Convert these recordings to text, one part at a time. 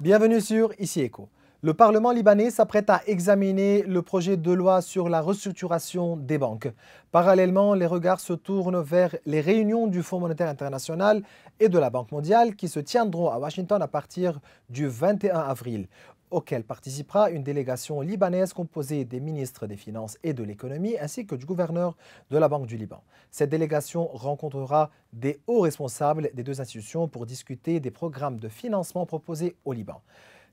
Bienvenue sur Ici Éco. Le Parlement libanais s'apprête à examiner le projet de loi sur la restructuration des banques. Parallèlement, les regards se tournent vers les réunions du Fonds monétaire international et de la Banque mondiale qui se tiendront à Washington à partir du 21 avril, auquel participera une délégation libanaise composée des ministres des Finances et de l'Économie ainsi que du gouverneur de la Banque du Liban. Cette délégation rencontrera des hauts responsables des deux institutions pour discuter des programmes de financement proposés au Liban.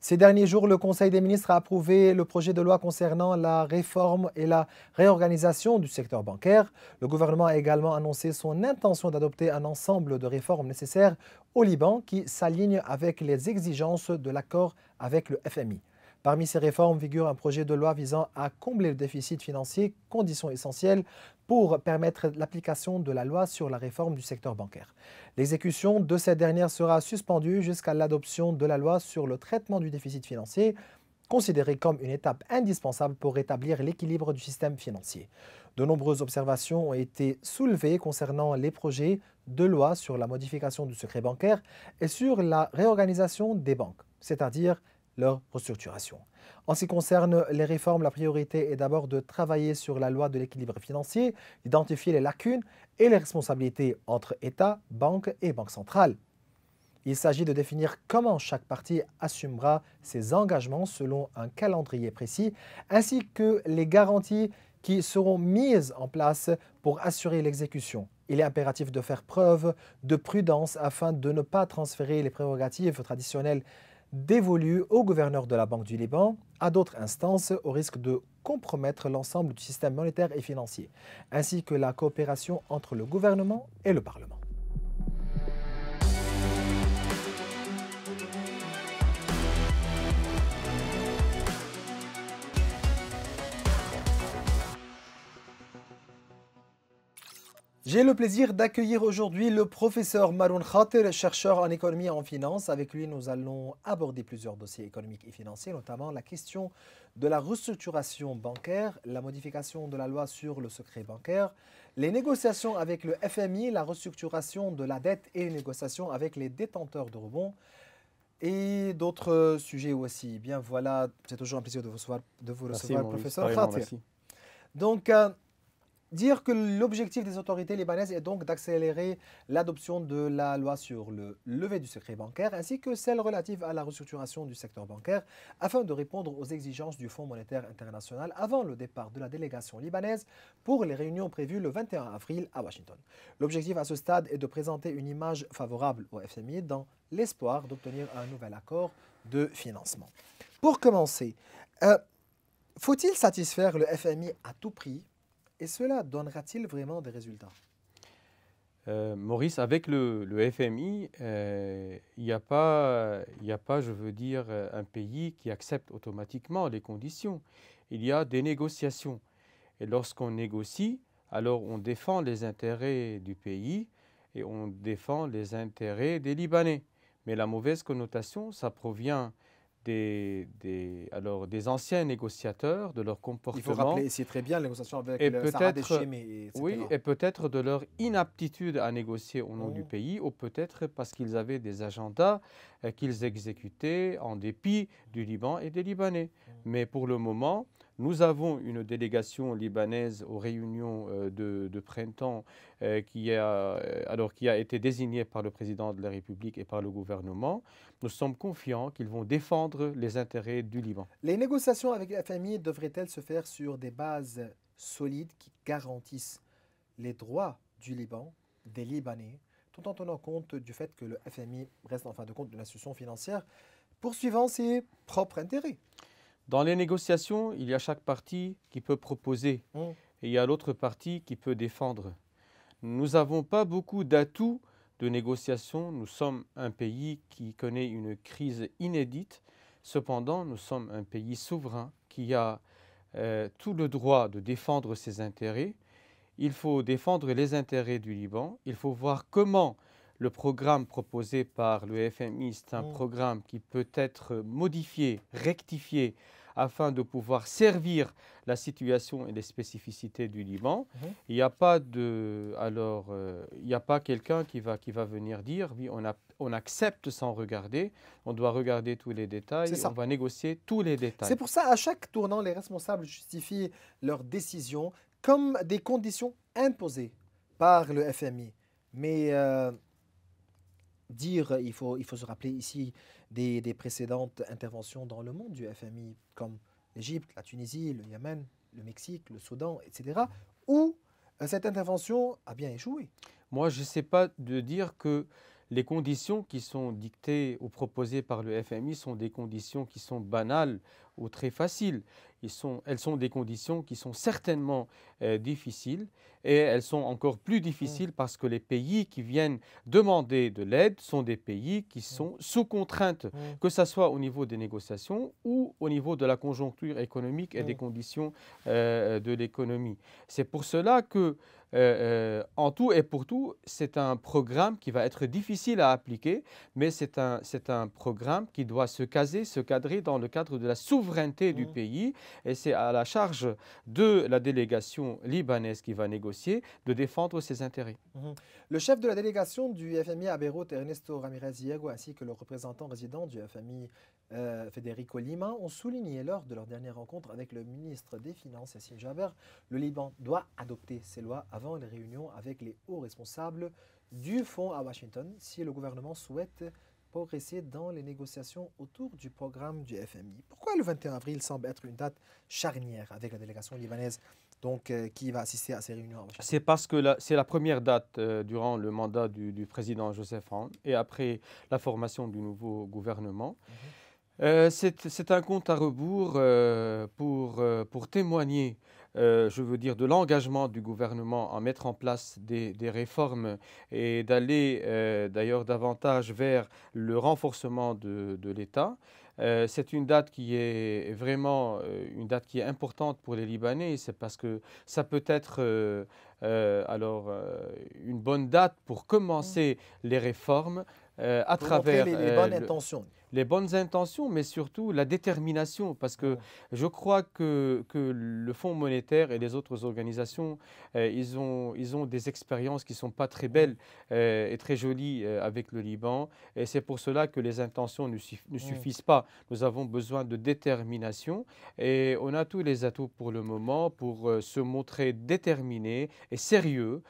Ces derniers jours, le Conseil des ministres a approuvé le projet de loi concernant la réforme et la réorganisation du secteur bancaire. Le gouvernement a également annoncé son intention d'adopter un ensemble de réformes nécessaires au Liban qui s'alignent avec les exigences de l'accord avec le FMI. Parmi ces réformes figure un projet de loi visant à combler le déficit financier, condition essentielle pour permettre l'application de la loi sur la réforme du secteur bancaire. L'exécution de cette dernière sera suspendue jusqu'à l'adoption de la loi sur le traitement du déficit financier, considérée comme une étape indispensable pour rétablir l'équilibre du système financier. De nombreuses observations ont été soulevées concernant les projets de loi sur la modification du secret bancaire et sur la réorganisation des banques, c'est-à-dire leur restructuration. En ce qui concerne les réformes, la priorité est d'abord de travailler sur la loi de l'équilibre financier, d'identifier les lacunes et les responsabilités entre État, banque et banque centrale. Il s'agit de définir comment chaque partie assumera ses engagements selon un calendrier précis, ainsi que les garanties qui seront mises en place pour assurer l'exécution. Il est impératif de faire preuve de prudence afin de ne pas transférer les prérogatives traditionnelles dévolues au gouverneur de la Banque du Liban à d'autres instances au risque de compromettre l'ensemble du système monétaire et financier, ainsi que la coopération entre le gouvernement et le Parlement. J'ai le plaisir d'accueillir aujourd'hui le professeur Maroun Khater, chercheur en économie et en finance. Avec lui, nous allons aborder plusieurs dossiers économiques et financiers, notamment la question de la restructuration bancaire, la modification de la loi sur le secret bancaire, les négociations avec le FMI, la restructuration de la dette et les négociations avec les détenteurs de rebonds et d'autres sujets aussi. Bien voilà, c'est toujours un plaisir de vous recevoir, Maurice. professeur Pareillement, Khater. merci. Donc, dire que l'objectif des autorités libanaises est donc d'accélérer l'adoption de la loi sur le lever du secret bancaire ainsi que celle relative à la restructuration du secteur bancaire afin de répondre aux exigences du Fonds monétaire international avant le départ de la délégation libanaise pour les réunions prévues le 21 avril à Washington. L'objectif à ce stade est de présenter une image favorable au FMI dans l'espoir d'obtenir un nouvel accord de financement. Pour commencer, faut-il satisfaire le FMI à tout prix? Et cela donnera-t-il vraiment des résultats? Maurice, avec le FMI, il n'y a pas, je veux dire, un pays qui accepte automatiquement les conditions. Il y a des négociations. Et lorsqu'on négocie, alors on défend les intérêts du pays et on défend les intérêts des Libanais. Mais la mauvaise connotation, ça provient des anciens négociateurs, de leur Il faut comportement. rappeler ici très bien les négociations avec Et le Sarah peut-être, Hachemi, etc. oui, et peut-être de leur inaptitude à négocier au nom du Mhm. pays, ou peut-être parce qu'ils avaient des agendas qu'ils exécutaient en dépit du Liban et des Libanais. Mais pour le moment, nous avons une délégation libanaise aux réunions de printemps qui a été désignée par le président de la République et par le gouvernement. Nous sommes confiants qu'ils vont défendre les intérêts du Liban. Les négociations avec le FMI devraient-elles se faire sur des bases solides qui garantissent les droits du Liban, des Libanais, tout en tenant compte du fait que le FMI reste en fin de compte une institution financière poursuivant ses propres intérêts? Dans les négociations, il y a chaque partie qui peut proposer Mhm. et il y a l'autre partie qui peut défendre. Nous n'avons pas beaucoup d'atouts de négociation. Nous sommes un pays qui connaît une crise inédite. Cependant, nous sommes un pays souverain qui a tout le droit de défendre ses intérêts. Il faut défendre les intérêts du Liban. Il faut voir comment le programme proposé par le FMI, c'est un Mhm. programme qui peut être modifié, rectifié afin de pouvoir servir la situation et les spécificités du Liban. Il n'y a pas il n'y a pas quelqu'un qui va venir dire, oui, on accepte sans regarder, on doit regarder tous les détails, on va négocier tous les détails. C'est pour ça, à chaque tournant, les responsables justifient leurs décisions comme des conditions imposées par le FMI. Mais il faut se rappeler ici des précédentes interventions dans le monde du FMI, comme l'Égypte, la Tunisie, le Yémen, le Mexique, le Soudan, etc., où cette intervention a bien échoué. Moi, je ne sais pas de dire que les conditions qui sont dictées ou proposées par le FMI sont des conditions qui sont banales ou très faciles. Elles sont des conditions qui sont certainement difficiles, et elles sont encore plus difficiles parce que les pays qui viennent demander de l'aide sont des pays qui sont sous contrainte, que ce soit au niveau des négociations ou au niveau de la conjoncture économique et des conditions de l'économie. C'est pour cela que en tout et pour tout, c'est un programme qui va être difficile à appliquer, mais c'est un programme qui doit se cadrer dans le cadre de la souveraineté du pays, et c'est à la charge de la délégation libanaise qui va négocier de défendre ses intérêts. Le chef de la délégation du FMI à Beyrouth, Ernesto Ramirez Diego, ainsi que le représentant résident du FMI, Federico Lima, ont souligné lors de leur dernière rencontre avec le ministre des Finances, Yassine Jaber, le Liban doit adopter ces lois avant les réunions avec les hauts responsables du fonds à Washington si le gouvernement souhaite progresser dans les négociations autour du programme du FMI. Pourquoi le 21 avril semble être une date charnière avec la délégation libanaise qui va assister à ces réunions à Washington? C'est parce que c'est la première date durant le mandat du président Joseph Aoun et après la formation du nouveau gouvernement. C'est un compte à rebours pour témoigner, je veux dire, de l'engagement du gouvernement à mettre en place des réformes et d'aller d'ailleurs davantage vers le renforcement de l'État. C'est une date qui est vraiment une date qui est importante pour les Libanais. C'est parce que ça peut être une bonne date pour commencer les réformes à Pour travers montrer les bonnes intentions. les bonnes intentions, mais surtout la détermination, parce que je crois que le Fonds monétaire et les autres organisations, ils ont des expériences qui ne sont pas très belles et très jolies avec le Liban, et c'est pour cela que les intentions ne suffisent pas. Nous avons besoin de détermination, et on a tous les atouts pour le moment pour se montrer déterminés et sérieux,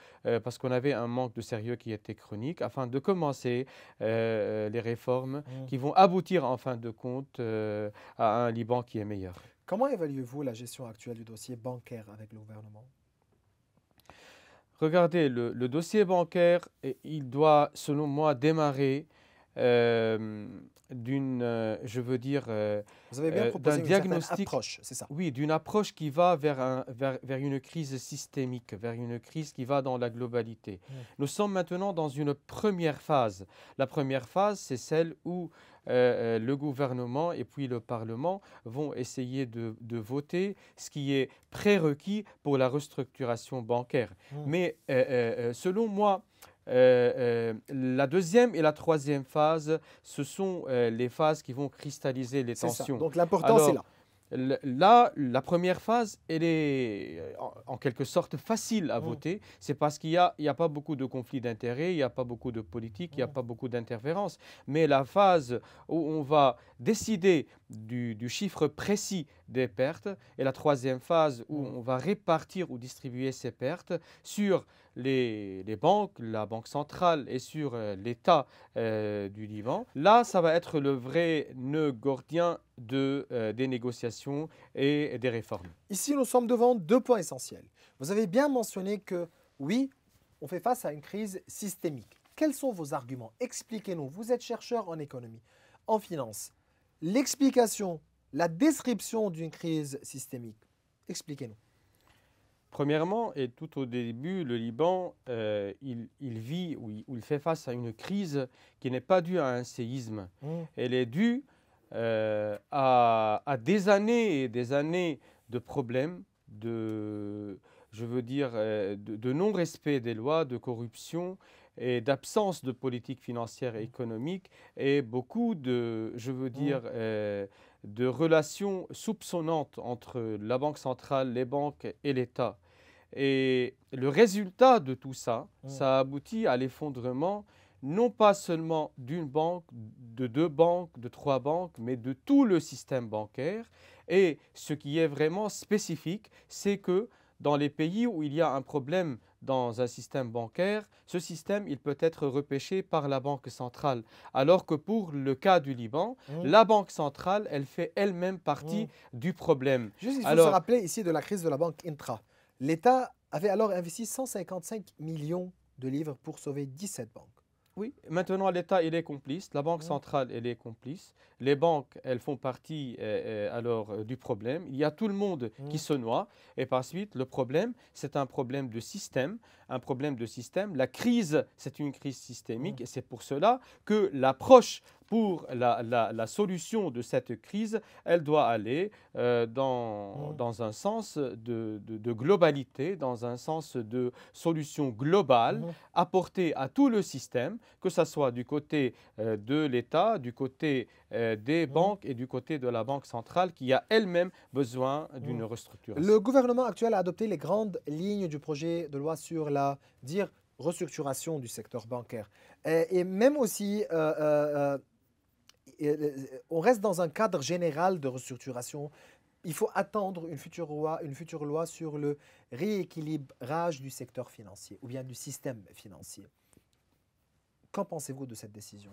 parce qu'on avait un manque de sérieux qui était chronique, afin de commencer les réformes qui vont aboutir en fin de compte à un Liban qui est meilleur. Comment évaluez-vous la gestion actuelle du dossier bancaire avec le gouvernement? Regardez, le dossier bancaire, il doit, selon moi, démarrer je veux dire, Vous avez bien proposé d'un une diagnostic, certaine approche, c'est ça? oui, d'une approche qui va vers une crise systémique, vers une crise qui va dans la globalité. Nous sommes maintenant dans une première phase. La première phase, c'est celle où le gouvernement et puis le Parlement vont essayer de voter ce qui est prérequis pour la restructuration bancaire. Mais selon moi, la deuxième et la troisième phase, ce sont les phases qui vont cristalliser les tensions. Donc l'important, c'est là. Là, la première phase, elle est en quelque sorte facile à voter. C'est parce qu'il n'y a pas beaucoup de conflits d'intérêts, il n'y a pas beaucoup de politique, il n'y a pas beaucoup d'interférences. Mais la phase où on va décider du chiffre précis des pertes et la troisième phase où on va répartir ou distribuer ces pertes sur les banques, la Banque centrale et sur l'État du Liban, là, ça va être le vrai nœud gordien des négociations et des réformes. Ici, nous sommes devant deux points essentiels. Vous avez bien mentionné que, oui, on fait face à une crise systémique. Quels sont vos arguments? Expliquez-nous. Vous êtes chercheur en économie, en finance. L'explication, la description d'une crise systémique. Expliquez-nous. Premièrement, et tout au début, le Liban, il vit ou il fait face à une crise qui n'est pas due à un séisme. Elle est due à des années et des années de problèmes, de non-respect des lois, de corruption et d'absence de politique financière et économique et beaucoup de, je veux dire, de relations soupçonnantes entre la Banque centrale, les banques et l'État. Et le résultat de tout ça, ça aboutit à l'effondrement non pas seulement d'une banque, de deux banques, de trois banques, mais de tout le système bancaire. Et ce qui est vraiment spécifique, c'est que dans les pays où il y a un problème dans un système bancaire, ce système, il peut être repêché par la Banque centrale. Alors que pour le cas du Liban, la Banque centrale, elle fait elle-même partie du problème. Juste, il faut se Alors, rappeler ici de la crise de la banque Intra. L'État avait alors investi 155 millions de livres pour sauver 17 banques. oui, maintenant l'État, il est complice, la Banque centrale, elle est complice, les banques, elles font partie du problème. Il y a tout le monde qui se noie et par suite, le problème, c'est un problème de système, un problème de système. La crise, c'est une crise systémique et c'est pour cela que l'approche pour la solution de cette crise, elle doit aller dans un sens de globalité, dans un sens de solution globale apportée à tout le système, que ce soit du côté de l'État, du côté des banques et du côté de la Banque centrale qui a elle-même besoin d'une restructuration. Le gouvernement actuel a adopté les grandes lignes du projet de loi sur la restructuration du secteur bancaire. Et même aussi, on reste dans un cadre général de restructuration. Il faut attendre une future loi sur le rééquilibrage du secteur financier ou bien du système financier. Qu'en pensez-vous de cette décision?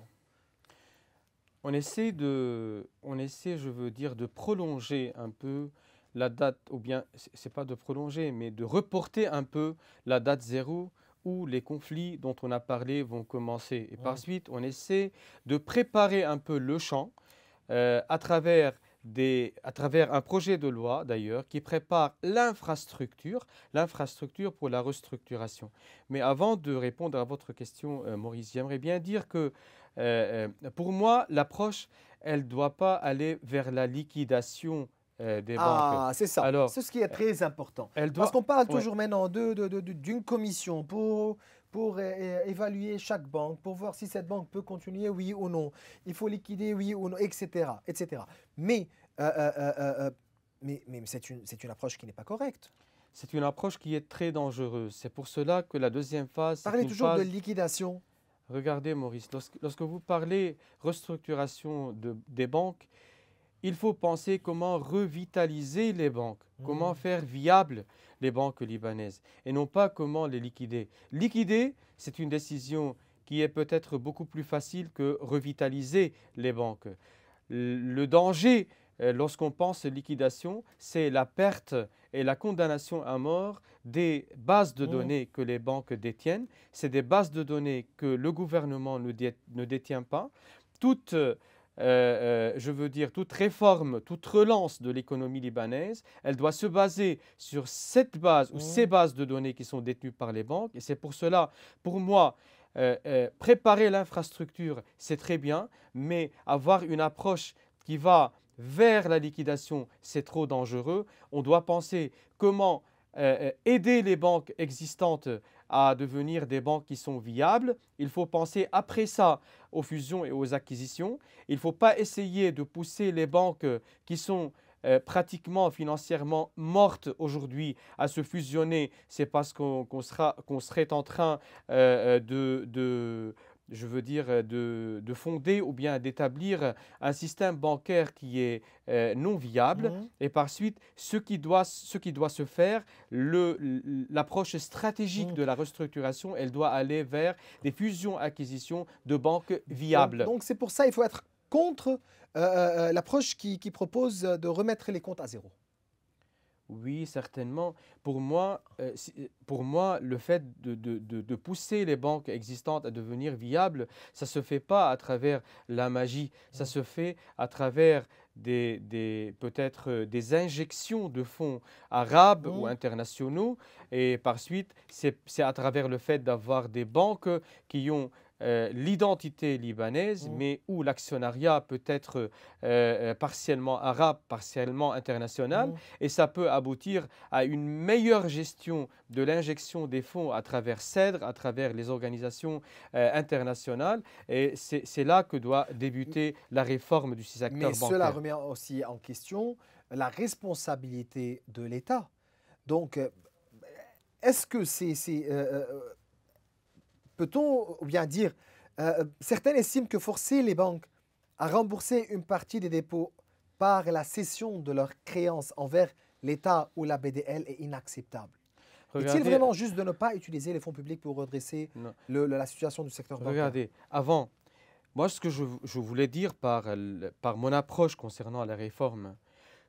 On essaie, je veux dire, de prolonger un peu la date, ou bien, c'est pas de prolonger, mais de reporter un peu la date zéro où les conflits dont on a parlé vont commencer. Et par suite, on essaie de préparer un peu le champ à travers un projet de loi d'ailleurs qui prépare l'infrastructure pour la restructuration. Mais avant de répondre à votre question, Maurice, j'aimerais bien dire que pour moi, l'approche, elle ne doit pas aller vers la liquidation des banques. Ah, c'est ça. Alors, C'est ce qui est très important. elle Parce doit, qu'on parle ouais, toujours maintenant d'une commission pour évaluer chaque banque, pour voir si cette banque peut continuer, oui ou non. Il faut liquider, oui ou non, etc. etc. Mais, mais c'est une approche qui n'est pas correcte. c'est une approche qui est très dangereuse. C'est pour cela que la deuxième phase, c'est Parlez une toujours de phase. liquidation. Regardez, Maurice, lorsque vous parlez restructuration des banques, il faut penser comment revitaliser les banques, comment faire viables les banques libanaises et non pas comment les liquider. Liquider, c'est une décision qui est peut-être beaucoup plus facile que revitaliser les banques. Le danger, lorsqu'on pense liquidation, c'est la perte et la condamnation à mort des bases de données que les banques détiennent. C'est des bases de données que le gouvernement ne détient pas. Toute je veux dire, toute réforme, toute relance de l'économie libanaise, elle doit se baser sur cette base ou ces bases de données qui sont détenues par les banques. Et c'est pour cela, pour moi, préparer l'infrastructure, c'est très bien, mais avoir une approche qui va vers la liquidation, c'est trop dangereux. On doit penser comment aider les banques existantes à devenir des banques qui sont viables. Il faut penser après ça aux fusions et aux acquisitions. Il ne faut pas essayer de pousser les banques qui sont pratiquement financièrement mortes aujourd'hui à se fusionner. C'est parce qu'on serait en train je veux dire, de fonder ou bien d'établir un système bancaire qui est non viable. Et par suite, ce qui doit se faire, l'approche stratégique de la restructuration, elle doit aller vers des fusions-acquisitions de banques viables. Donc c'est pour ça qu'il faut être contre l'approche qui propose de remettre les comptes à zéro. Oui, certainement. Pour moi, le fait de pousser les banques existantes à devenir viables, ça ne se fait pas à travers la magie, ça se fait à travers peut-être des injections de fonds arabes ou internationaux. Et par suite, c'est à travers le fait d'avoir des banques qui ont l'identité libanaise, mais où l'actionnariat peut être partiellement arabe, partiellement international, et ça peut aboutir à une meilleure gestion de l'injection des fonds à travers CEDR, à travers les organisations internationales. Et c'est là que doit débuter la réforme du secteur bancaire. Mais cela remet aussi en question la responsabilité de l'État. Donc, est-ce que peut-on bien dire, certains estiment que forcer les banques à rembourser une partie des dépôts par la cession de leurs créances envers l'État ou la BDL est inacceptable. Est-il vraiment juste de ne pas utiliser les fonds publics pour redresser la situation du secteur bancaire? Regardez, avant, moi ce que je voulais dire par mon approche concernant la réforme,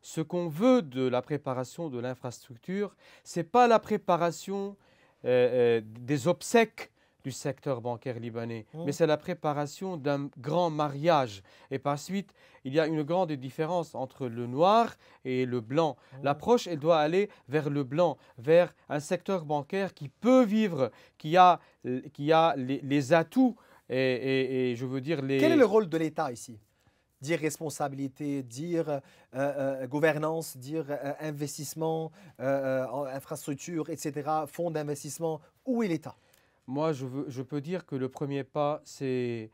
ce qu'on veut de la préparation de l'infrastructure, ce n'est pas la préparation des obsèques du secteur bancaire libanais, mais c'est la préparation d'un grand mariage. Et par suite, il y a une grande différence entre le noir et le blanc. L'approche, elle doit aller vers le blanc, vers un secteur bancaire qui peut vivre, qui a les atouts et je veux dire les... Quel est le rôle de l'État ici? Dire responsabilité, dire gouvernance, dire investissement, infrastructure, etc., fonds d'investissement. Où est l'État? Moi, je peux dire que le premier pas, c'est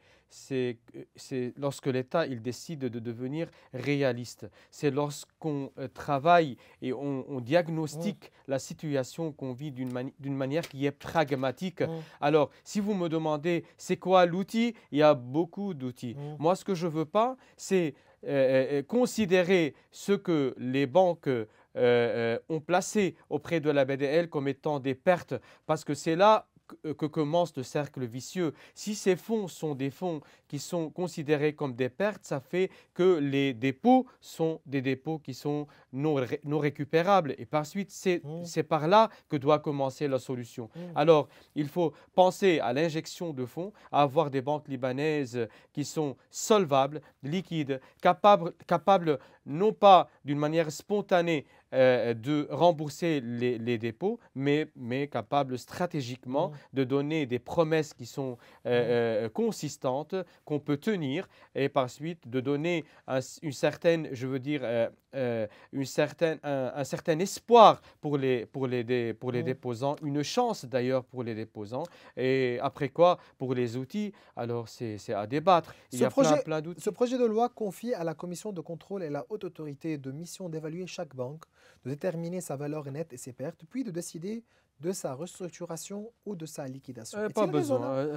lorsque l'État il décide de devenir réaliste. C'est lorsqu'on travaille et on diagnostique la situation qu'on vit d'une manière qui est pragmatique. Alors, si vous me demandez c'est quoi l'outil, il y a beaucoup d'outils. Moi, ce que je ne veux pas, c'est considérer ce que les banques ont placé auprès de la BDL comme étant des pertes, parce que c'est là que commence le cercle vicieux. Si ces fonds sont des fonds qui sont considérés comme des pertes, ça fait que les dépôts sont des dépôts qui sont non récupérables. Et par suite, c'est par là que doit commencer la solution. Alors, il faut penser à l'injection de fonds, à avoir des banques libanaises qui sont solvables, liquides, capables non pas d'une manière spontanée de rembourser les dépôts, mais capables stratégiquement de donner des promesses qui sont consistantes, qu'on peut tenir, et par suite de donner une certaine, je veux dire, un certain espoir pour les déposants, une chance d'ailleurs pour les déposants, et après quoi, pour les outils, alors c'est à débattre. Il y a plein d'outils. Ce projet de loi confie à la commission de contrôle et la haute autorité de mission d'évaluer chaque banque, de déterminer sa valeur nette et ses pertes, puis de décider de sa restructuration ou de sa liquidation. Pas besoin.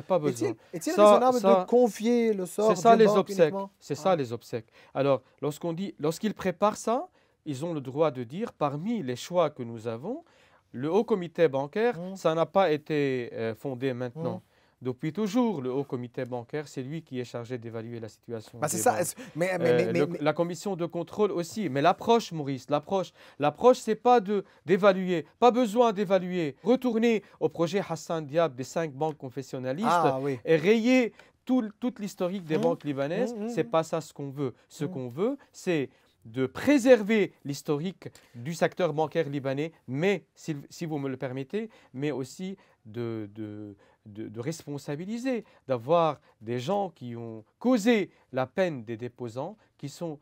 Est-il raisonnable de confier le sort d'une banque uniquement? C'est ça les obsèques. Alors, lorsqu'ils préparent ça, ils ont le droit de dire, parmi les choix que nous avons, le haut comité bancaire, ça n'a pas été fondé maintenant. Depuis toujours, le haut comité bancaire, c'est lui qui est chargé d'évaluer la situation. C'est ça. La commission de contrôle aussi. Mais l'approche, Maurice, l'approche, c'est pas d'évaluer. Pas besoin d'évaluer. Retourner au projet Hassan Diab des 5 banques confessionnalistes et rayer toute l'historique des banques libanaises. C'est pas ça ce qu'on veut. Ce qu'on veut, c'est de préserver l'historique du secteur bancaire libanais, mais, si vous me le permettez, mais aussi de responsabiliser, d'avoir des gens qui ont causé la peine des déposants, qui sont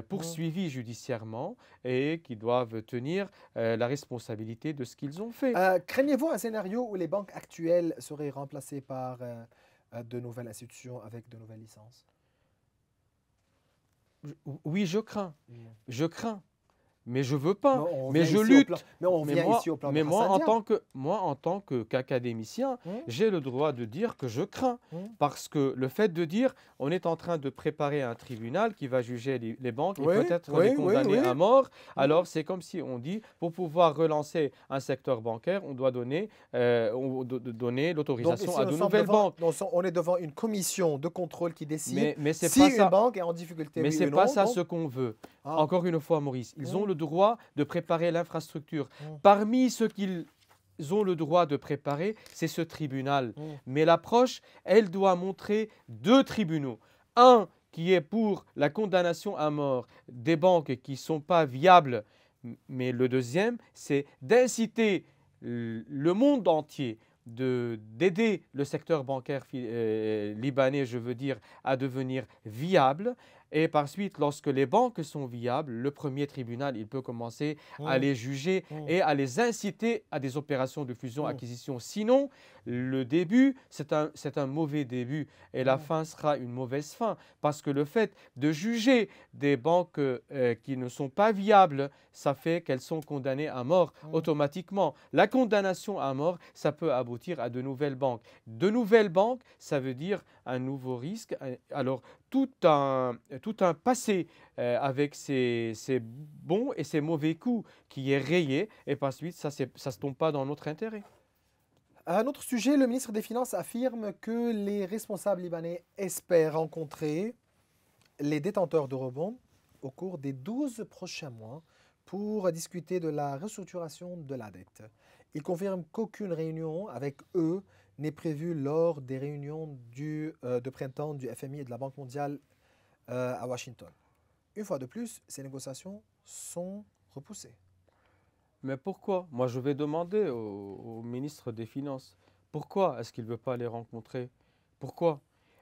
poursuivis judiciairement et qui doivent tenir la responsabilité de ce qu'ils ont fait. Craignez-vous un scénario où les banques actuelles seraient remplacées par de nouvelles institutions avec de nouvelles licences? Oui, je crains. Je crains. Mais je ne veux pas. Mais je lutte. Mais moi, en tant qu'académicien, j'ai le droit de dire que je crains. Parce que le fait de dire on est en train de préparer un tribunal qui va juger les banques et peut-être les condamner à mort, alors c'est comme si on dit pour pouvoir relancer un secteur bancaire, on doit donner l'autorisation à de nouvelles banques. On est devant une commission de contrôle qui décide si une banque est en difficulté. Mais ce n'est pas ça ce qu'on veut. Encore une fois, Maurice, ils ont le droit de préparer l'infrastructure. Parmi ceux qu'ils ont le droit de préparer, c'est ce tribunal. Mais l'approche, elle doit montrer 2 tribunaux. Un qui est pour la condamnation à mort des banques qui ne sont pas viables, mais le deuxième, c'est d'inciter le monde entier, d'aider le secteur bancaire libanais, je veux dire, à devenir viable. Et par suite, lorsque les banques sont viables, le premier tribunal, il peut commencer à les juger et à les inciter à des opérations de fusion-acquisition. Sinon, le début, c'est un mauvais début et la fin sera une mauvaise fin. Parce que le fait de juger des banques qui ne sont pas viables, ça fait qu'elles sont condamnées à mort automatiquement. La condamnation à mort, ça peut aboutir à de nouvelles banques. De nouvelles banques, ça veut dire un nouveau risque. Alors, tout un passé avec ses bons et ses mauvais coups qui est rayé et par suite, ça ne se tombe pas dans notre intérêt. À un autre sujet, le ministre des Finances affirme que les responsables libanais espèrent rencontrer les détenteurs d'eurobonds au cours des 12 prochains mois pour discuter de la restructuration de la dette. Il confirme qu'aucune réunion avec eux n'est prévue lors des réunions de printemps du FMI et de la Banque mondiale à Washington. Une fois de plus, ces négociations sont repoussées. Mais pourquoi? Moi, je vais demander au ministre des Finances, pourquoi est-ce qu'il ne veut pas les rencontrer? Pourquoi?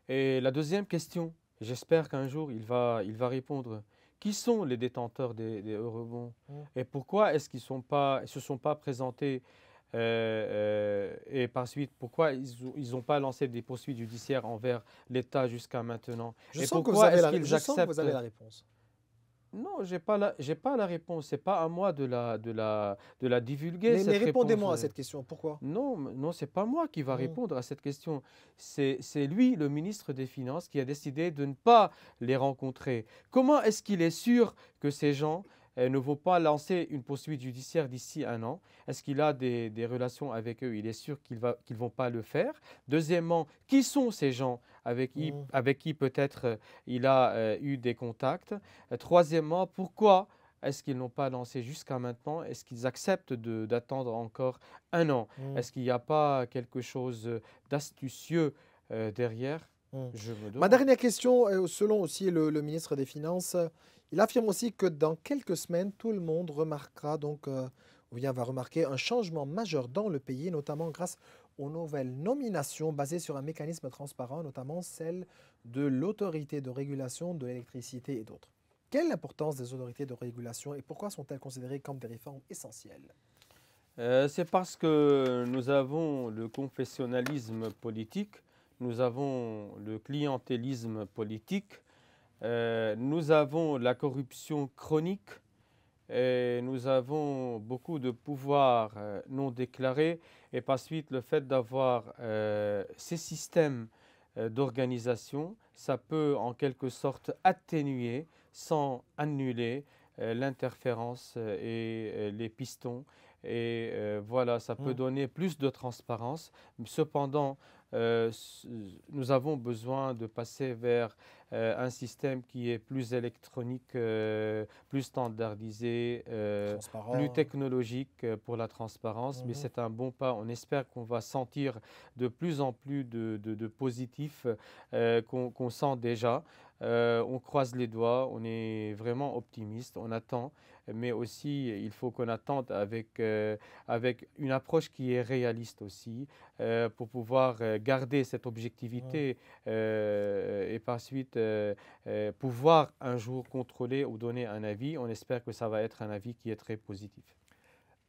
Et la deuxième question, j'espère qu'un jour, il va répondre. Qui sont les détenteurs des eurobonds? Et pourquoi est-ce qu'ils ne se sont pas présentés et par suite, pourquoi ils n'ont pas lancé des poursuites judiciaires envers l'État jusqu'à maintenant? Je Et sens que pourquoi est-ce qu'ils vous acceptent? avez la réponse. Non, j'ai pas la réponse. C'est pas à moi de la divulguer, cette Mais réponse. répondez-moi à cette question. Pourquoi? Non, non, c'est pas moi qui va répondre à cette question. C'est lui, le ministre des Finances, qui a décidé de ne pas les rencontrer. Comment est-ce qu'il est sûr que ces gens ne vont pas lancer une poursuite judiciaire d'ici un an? Est-ce qu'il a des relations avec eux? Il est sûr qu'ils ne vont pas le faire. Deuxièmement, qui sont ces gens avec qui peut-être il a eu des contacts? Troisièmement, pourquoi est-ce qu'ils n'ont pas lancé jusqu'à maintenant? Est-ce qu'ils acceptent d'attendre encore un an? Est-ce qu'il n'y a pas quelque chose d'astucieux derrière? Je me demande. Ma dernière question, selon aussi le ministre des Finances, il affirme aussi que dans quelques semaines, tout le monde remarquera va remarquer un changement majeur dans le pays, notamment grâce aux nouvelles nominations basées sur un mécanisme transparent, notamment celle de l'autorité de régulation de l'électricité et d'autres. Quelle est l'importance des autorités de régulation et pourquoi sont-elles considérées comme des réformes essentielles? C'est parce que nous avons le confessionnalisme politique, nous avons le clientélisme politique, nous avons la corruption chronique et nous avons beaucoup de pouvoirs non déclarés et par suite le fait d'avoir ces systèmes d'organisation, ça peut en quelque sorte atténuer sans annuler l'interférence et les pistons. Et voilà, ça peut donner plus de transparence. Cependant, nous avons besoin de passer vers un système qui est plus électronique, plus standardisé, plus technologique pour la transparence. Mais c'est un bon pas. On espère qu'on va sentir de plus en plus de positifs qu'on sent déjà. On croise les doigts, on est vraiment optimiste, on attend, mais aussi il faut qu'on attende avec une approche qui est réaliste aussi pour pouvoir garder cette objectivité et par suite pouvoir un jour contrôler ou donner un avis. On espère que ça va être un avis qui est très positif.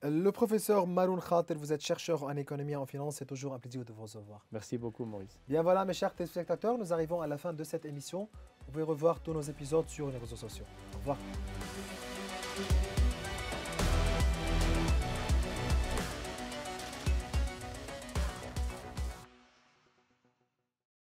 Le professeur Maroun Khater, vous êtes chercheur en économie et en finance. C'est toujours un plaisir de vous recevoir. Merci beaucoup, Maurice. Bien voilà, mes chers téléspectateurs, nous arrivons à la fin de cette émission. Vous pouvez revoir tous nos épisodes sur les réseaux sociaux. Au revoir.